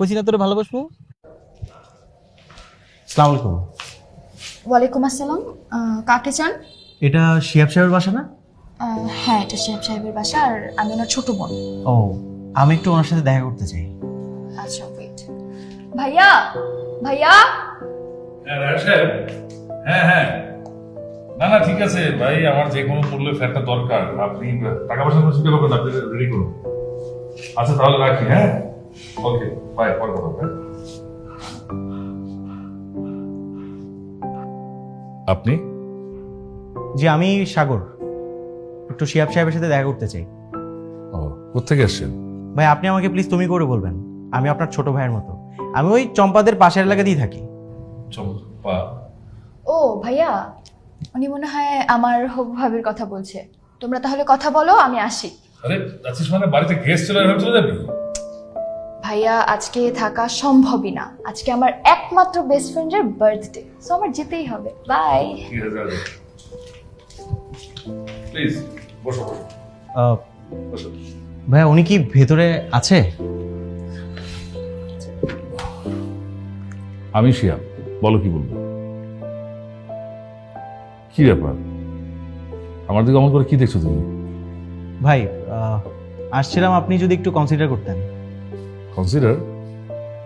কইছি না তোরে ভালোবাসবো। আসসালামু আলাইকুম। ওয়ালাইকুম আসসালাম। কাকে চান? এটা শিহাব সাহেবের বাসা না? হ্যাঁ, এটা শিহাব সাহেবের বাসা, আর আমি ওনার ছোট বোন। ও, আমি একটু ওনার সাথে দেখা করতে চাই। আচ্ছা, ওয়েট। ভাইয়া, ভাইয়া। হ্যাঁ রায় সাহেব, হ্যাঁ হ্যাঁ, না না ঠিক আছে ভাই, আমার যে কোনো মূল্যে ফ্ল্যাটটা দরকার। আপনি টাকা পয়সা কোনো চিন্তা করবেন, আপনি রেডি করুন। আচ্ছা তাহলে রাখি, হ্যাঁ, ওকে বাই, পরে কথা হবে। আপনি? জি, আমি সাগর, একটু শিহাব সাহেবের সাথে দেখা করতে চাই। ও, কোথেকে আসছেন? ভাই আপনি আমাকে প্লিজ তুমি করে বলবেন, আমি আপনার ছোট ভাইয়ের মতো। আমি ওই চম্পাদের পাশের এলাকাতেই থাকি। চম্পা? ও ভাইয়া, উনি মনে হয় আমার হবু ভাবির কথা বলছে। তোমরা তাহলে কথা বলো, আমি আসি। আরে আছিস মানে বাড়িতে গেস্ট চলে আসবে, চলে যাবি? ভাইয়া আজকে থাকা সম্ভবই না, আজকে আমার একমাত্র বেস্ট ফ্রেন্ডের বার্থডে, সো আমার যেতেই হবে। বাই। ঠিক আছে, প্লিজ বসো বসো বসো। ভাইয়া উনি কি ভেতরে আছে? আমি শিয়াব, বলো কি বলবো। কি ব্যাপার, আমার দিকে অমন করে কি দেখছো তুমি? ভাই আসছিলাম, আপনি যদি একটু কনসিডার করতেন। কনসিডার?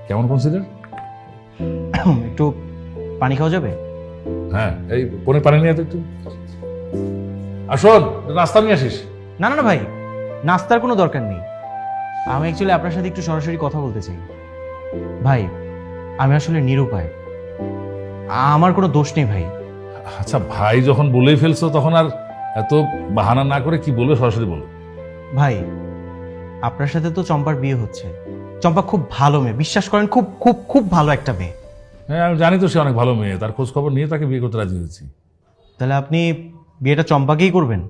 কেমন কনসিডার? একটু পানি খাওয়া যাবে? হ্যাঁ, এই পনে পানি নিয়ে একটু আসুন, নাস্তা নিয়ে আসিস। না না না ভাই, নাস্তার কোনো দরকার নেই। আমি অ্যাকচুয়ালি আপনার সাথে একটু সরাসরি কথা বলতে চাই। ভাই আমি আসলে নিরুপায়, আমার কোনো দোষ নেই ভাই। আচ্ছা ভাই যখন বলেই ফেলছো তখন আর এত বাহানা না করে কি বলবে সরাসরি বলো। ভাই আপনার সাথে তো চম্পার বিয়ে হচ্ছে। চম্পা খুব ভালো মেয়ে, বিশ্বাস করেন, খুব খুব খুব ভালো একটা মেয়ে। হ্যাঁ আমি জানি তো সে অনেক ভালো মেয়ে, তার খোঁজ খবর নিয়ে তাকে বিয়ে করতে রাজি হয়েছি। তাহলে আপনি বিয়েটা চম্পাকেই করবেন?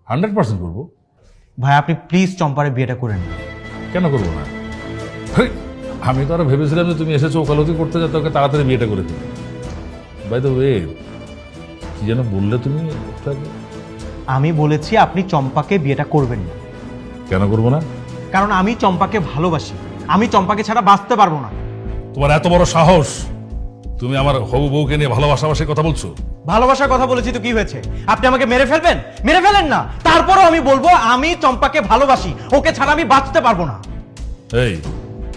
100% করবো। ভাই আপনি প্লিজ চম্পারে বিয়েটা করেন না। কেন করবো না? হেই, আমি তো আরো ভেবেছিলাম যে তুমি এসেছো ওকালতি করতে, যাতে ওকে তাড়াতাড়ি বিয়েটা করে দিবে। বাই দ্য ওয়ে, কি যেন বললে তুমি একটু আগে? আমি বলেছি আপনি চম্পাকে বিয়েটা করবেন না। কেন করবো না? কারণ আমি চম্পাকে ভালোবাসি, আমি চম্পাকে ছাড়া বাঁচতে পারবো না। তোমার এত বড় সাহস, তুমি আমার হবু বউকে নিয়ে ভালোবাসাবাসির কথা বলছো? ভালোবাসার কথা বলেছি তো কি হয়েছে? আপনি আমাকে মেরে ফেলবেন? মেরে ফেলেন না, তারপরও আমি বলবো আমি চম্পাকে ভালোবাসি, ওকে ছাড়া আমি বাঁচতে পারবো না। এই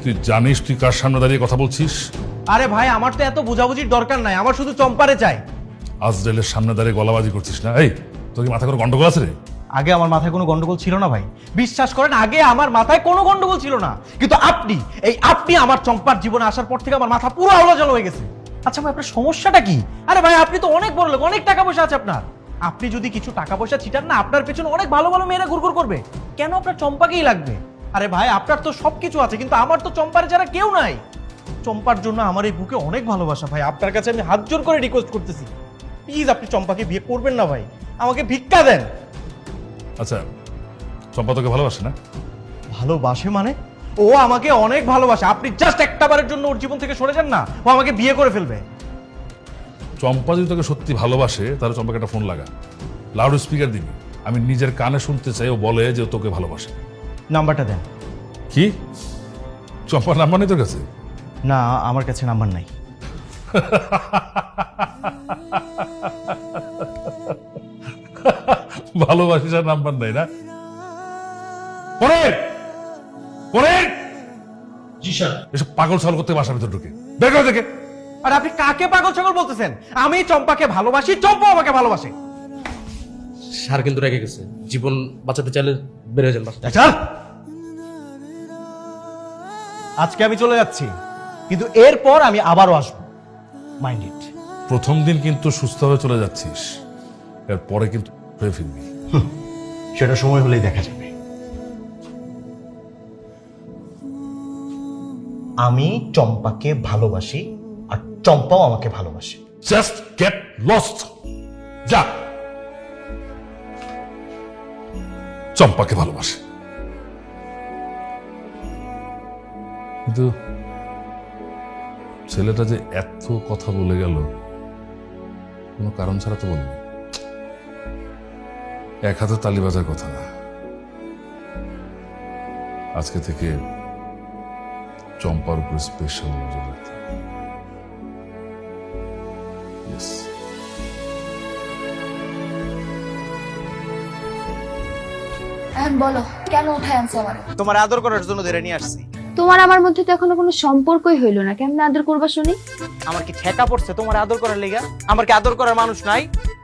তুই জানিস তুই কার সামনে দাঁড়িয়ে কথা বলছিস? আরে ভাই আমার তো এত বোঝাবুঝির দরকার নাই, আমার শুধু চম্পারে চাই। আজরাইলের সামনে দাঁড়িয়ে গলাবাজি করছিস না? এই তোর কি মাথা করে গন্ডগোল আছে রে? আগে আমার মাথায় কোনো গন্ডগোল ছিল না ভাই, বিশ্বাস করেন, আগে আমার মাথায় কোনো গন্ডগোল ছিল না। কিন্তু আপনি আমার চম্পার জীবনে আসার পর থেকে আমার মাথা পুরো আলোচনা হয়ে গেছে। আচ্ছা ভাই আপনার সমস্যাটা কি? আরে ভাই আপনি তো অনেক বড় লোক, অনেক টাকা পয়সা আছে আপনার। আপনি যদি কিছু টাকা পয়সা ছিটান না, আপনার পেছনে অনেক ভালো ভালো মেয়েরা ঘুরঘুর করবে। কেন আপনার চম্পাকেই লাগবে? আরে ভাই আপনার তো সবকিছু আছে, কিন্তু আমার তো চম্পার যারা কেউ নাই। চম্পার জন্য আমার এই বুকে অনেক ভালোবাসা ভাই, আপনার কাছে আমি হাত জোর করে রিকোয়েস্ট করতেছি, প্লিজ আপনি চম্পাকে বিয়ে করবেন না ভাই, আমাকে ভিক্ষা দেন। আচ্ছা চম্পা তোকে ভালোবাসে না? ভালোবাসে মানে? ও আমাকে অনেক ভালোবাসে, আপনি জাস্ট একটা বারের জন্য ওর জীবন থেকে সরে যান না, ও আমাকে বিয়ে করে ফেলবে। চম্পা যদি তোকে সত্যি ভালোবাসে তাহলে চম্পাকে একটা ফোন লাগা, লাউড স্পিকার দিবি, আমি নিজের কানে শুনতে চাই ও বলে যে ও তোকে ভালোবাসে। নাম্বারটা দেন। কি চম্পার নাম্বার নেই তোর কাছে? না আমার কাছে নাম্বার নাই। ভালোবাসিস আর নাম্বার নেই না? পরের পরের জি স্যার। এসব পাগল ছাগল করতে বাসার ভিতর ঢুকে বের করে দেখে। আর আপনি কাকে পাগল ছাগল বলতেছেন? আমি চম্পাকে ভালোবাসি, চম্পা আমাকে ভালোবাসে। স্যার কিন্তু রেগে গেছে, জীবন বাঁচাতে চাইলে বেড়ে যান বাসা। চল, আজকে আমি চলে যাচ্ছি, কিন্তু এরপর আমি আবারও আসবো, মাইন্ড ইট। প্রথম দিন কিন্তু সুস্থভাবে চলে যাচ্ছিস, এরপরে কিন্তু হয়ে ফিরবি। সেটা সময় হলেই দেখা যাবে। আমি চম্পাকে ভালোবাসি আর চম্পাও আমাকে ভালোবাসে। জাস্ট গেট লস্ট, যা। চম্পাকে ভালোবাসে, কিন্তু ছেলেটা যে এত কথা বলে গেল কোনো কারণ ছাড়া তো বলেনি। এক হাতে তালি বাজার কথা না। আজকে থেকে চম্পার উপর স্পেশাল নজর রাখতে। Yes. বলো কেন উঠায় আনছো আমার? তোমার আদর করার জন্য ধরে নিয়ে আসছি। তোমার আমার মধ্যে তো এখনো কোনো সম্পর্কই হইলো না, কেমনে আদর করবা শুনি? আমার কি ঠেকা পড়ছে তোমার আদর করার লেগা? আমার কি আদর করার মানুষ নাই?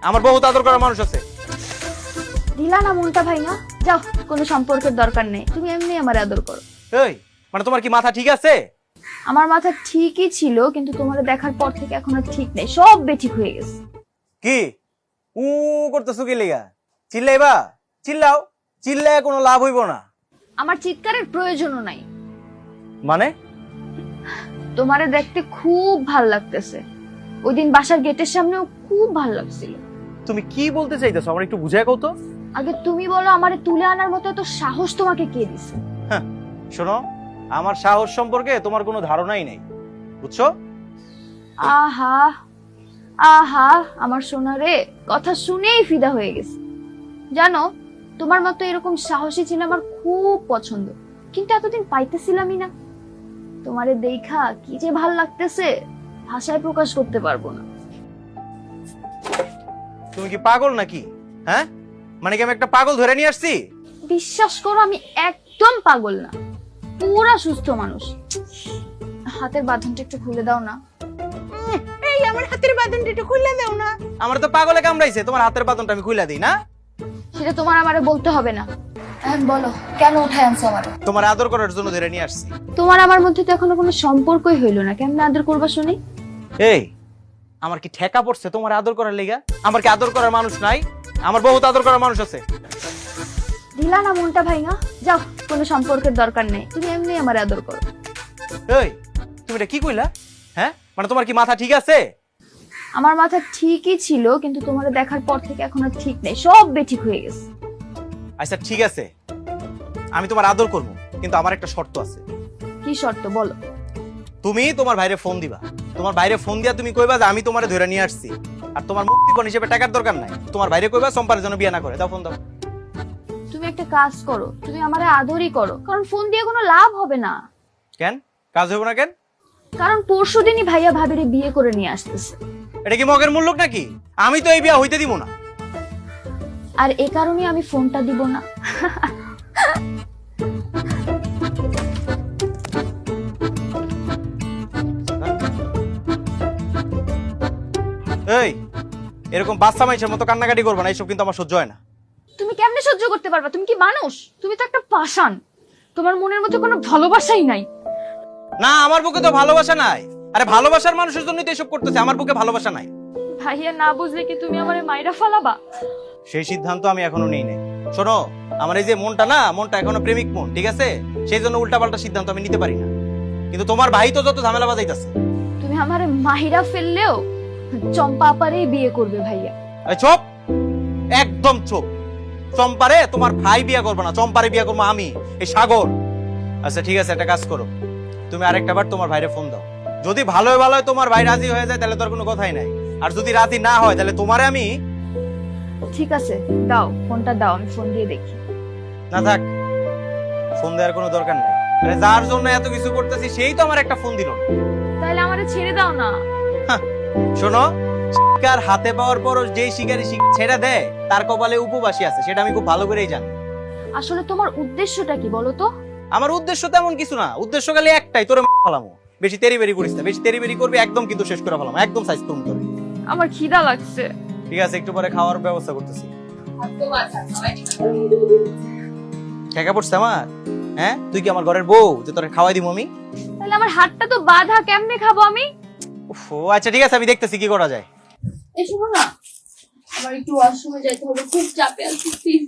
আমার বহুত আদর করার মানুষ আছে। দিলা না মনটা ভাই না, যাও কোনো সম্পর্কের দরকার নেই, তুমি এমনি আমার আদর করো। এই মানে তোমার কি মাথা ঠিক আছে? আমার মাথা ঠিকই ছিল, কিন্তু তোমার দেখার পর থেকে এখন আর ঠিক নেই, সব বেঠিক হয়ে গেছে। কি উ করতেছো কি লেগা? চিল্লাইবা? চিল্লাও, চিল্লায় কোনো লাভ হইব না। আমার চিৎকারের প্রয়োজনও নাই। মানে তোমারে দেখতে খুব ভাল লাগতেছে, ওই দিন বাসার গেটের সামনেও খুব ভাল লাগছিল। তুমি কি বলতে চাইতেছো আমার একটু বুঝায় কও তো। আগে তুমি বলো, আমারে তুলে আনার মতো এত সাহস তোমাকে কে দিছে? শোনো, আমার সাহস সম্পর্কে তোমার কোনো ধারণাই নেই, বুঝছো? আহা আহা, আমার সোনা রে, কথা শুনেই ফিদা হয়ে গেছে। জানো, তোমার মতো এরকম সাহসী ছিল আমার খুব পছন্দ, কিন্তু এতদিন পাইতেছিলামই না। তোমারে দেখা কি যে ভাল লাগতেছে, ভাষায় প্রকাশ করতে পারবো না। তুমি কি পাগল নাকি? হ্যাঁ, মানে কি আমি একটা পাগল ধরে নিয়ে আসছি? বিশ্বাস করো, আমি একদম পাগল না, পুরা সুস্থ মানুষ। হাতের বাঁধনটা একটু খুলে দাও না। এই আমার হাতের বাঁধনটা একটু খুলে দাও না। আমার তো পাগলে কামড়াইছে, তোমার হাতের বাঁধনটা আমি খুলে দিই না? সেটা তোমার আমারে বলতে হবে না। বলো কেন উঠায় আনছো আমারে? তোমার আদর করার জন্য ধরে নিয়ে আসছি। তোমার আমার মধ্যে তো এখনো কোনো সম্পর্কই হইলো না, কেমনে আদর করবা শুনি? এই আমার কি ঠেকা পড়ছে তোমার আদর করার লেগা? আমার কি আদর করার মানুষ নাই? আমার বহুত আদর করার মানুষ আছে। দিলা না মনটা ভাই না, যাও কোনো সম্পর্কের দরকার নেই, তুমি এমনি আমার আদর করো। এই তুমি এটা কি কইলা? হ্যাঁ, মানে তোমার কি মাথা ঠিক আছে? আমার মাথা ঠিকই ছিল, কিন্তু তোমারে দেখার পর থেকে এখন আর ঠিক নেই, সব বেঠিক হয়ে গেছে। আচ্ছা ঠিক আছে, আমি তোমার আদর করবো, কিন্তু আমার একটা শর্ত আছে। কি শর্ত বলো? তুমি তোমার ভাইরে ফোন দিবা। তোমার ভাইরে ফোন দিয়া তুমি কইবা যে আমি তোমারে ধরে নিয়ে আসছি, আর তোমার মুক্তিপণ হিসেবে টাকার দরকার নাই। তোমার ভাইরে কইবা চম্পার জন্য বিয়ে না করে দাও, ফোন দাও। তুমি একটা কাজ করো, তুমি আমারে আদরই করো, কারণ ফোন দিয়ে কোনো লাভ হবে না। কেন কাজ হইব না কেন? কারণ পরশুদিনই ভাইয়া ভাবিরে বিয়ে করে নিয়ে আসতেছে। এটা কি মগের মূল্যক নাকি? আমি তো এই বিয়া হইতে দিব না। আর এ কারণে আমি ফোনটা দিব না। এই এরকম বাচ্চা মাইশের মতো কান্নাকাটি করবে না, এইসব কিন্তু আমার সহ্য হয় না। তুমি কেমনে সহ্য করতে পারবা? তুমি কি মানুষ? তুমি তো একটা পাষাণ, তোমার মনের মধ্যে কোনো ভালোবাসাই নাই। না, আমার বুকে তো ভালোবাসা নাই। আরে ভালোবাসার মানুষের জন্যই তো এসব করতেছে, আমার বুকে ভালোবাসা নাই। ভাইয়া না বুঝলে কি তুমি আমারে মাইরা ফালাবা? সেই সিদ্ধান্ত আমি এখনো নেই নাই। শোনো, আমার এই যে মনটা না, মনটা এখনো প্রেমিক মন, ঠিক আছে? সেই জন্য উল্টাপাল্টা সিদ্ধান্ত আমি নিতে পারি না। কিন্তু তোমার ভাই তো যত ঝামেলা বাজাইতাছে। তুমি আমারে মাইরা ফেললেও চম্পা আপারেই বিয়ে করবে ভাইয়া। এই চুপ, একদম চুপ। চম্পারে তোমার ভাই বিয়ে করবে না, চম্পারে বিয়ে করবো আমি, এই সাগর। আচ্ছা ঠিক আছে, একটা কাজ করো, তুমি আরেকটা বার তোমার ভাইরে ফোন দাও। যদি ভালোই ভালোই তোমার ভাই রাজি হয়ে যায় তাহলে তো আর কোনো কথাই নাই, আর যদি রাজি না হয় তাহলে তোমারে আমি। ঠিক আছে, দাও ফোনটা দাও, আমি ফোন দিয়ে দেখি। না থাক, ফোন দেওয়ার কোনো দরকার নাই। আরে যার জন্য এত কিছু করতেছি সেই তো আমার একটা ফোন দিল না। তাহলে আমারে ছেড়ে দাও না। শোনো, শিকার হাতে পাওয়ার পরও যেই শিকারি ছেড়ে দেয় তার কপালে উপবাসী আছে, সেটা আমি খুব ভালো করেই জানি। আসলে তোমার উদ্দেশ্যটা কি বলো তো? আমার উদ্দেশ্য তেমন কিছু না, উদ্দেশ্য খালি একটাই, তোরে ফেলামো। বেশি তেরি বেরি করিস না, বেশি তেরি বেরি করবি একদম কিন্তু শেষ করে ফেলাম, একদম সাইজ করুন তোরে। আমার খিদা লাগছে। ঠিক আছে, একটু পরে খাওয়ার ব্যবস্থা করতেছি। ঠেকা পড়ছে আমার? হ্যাঁ, তুই কি আমার ঘরের বউ যে তোরে খাওয়াই দিব আমি? তাহলে আমার হাতটা তো বাঁধা, কেমনে খাবো আমি? ও আচ্ছা ঠিক আছে, আমি দেখতেছি কি করা যায়। এই শোনো না, আমার একটু ওয়াশরুমে যেতে হবে, খুব চাপে আছি, প্লিজ।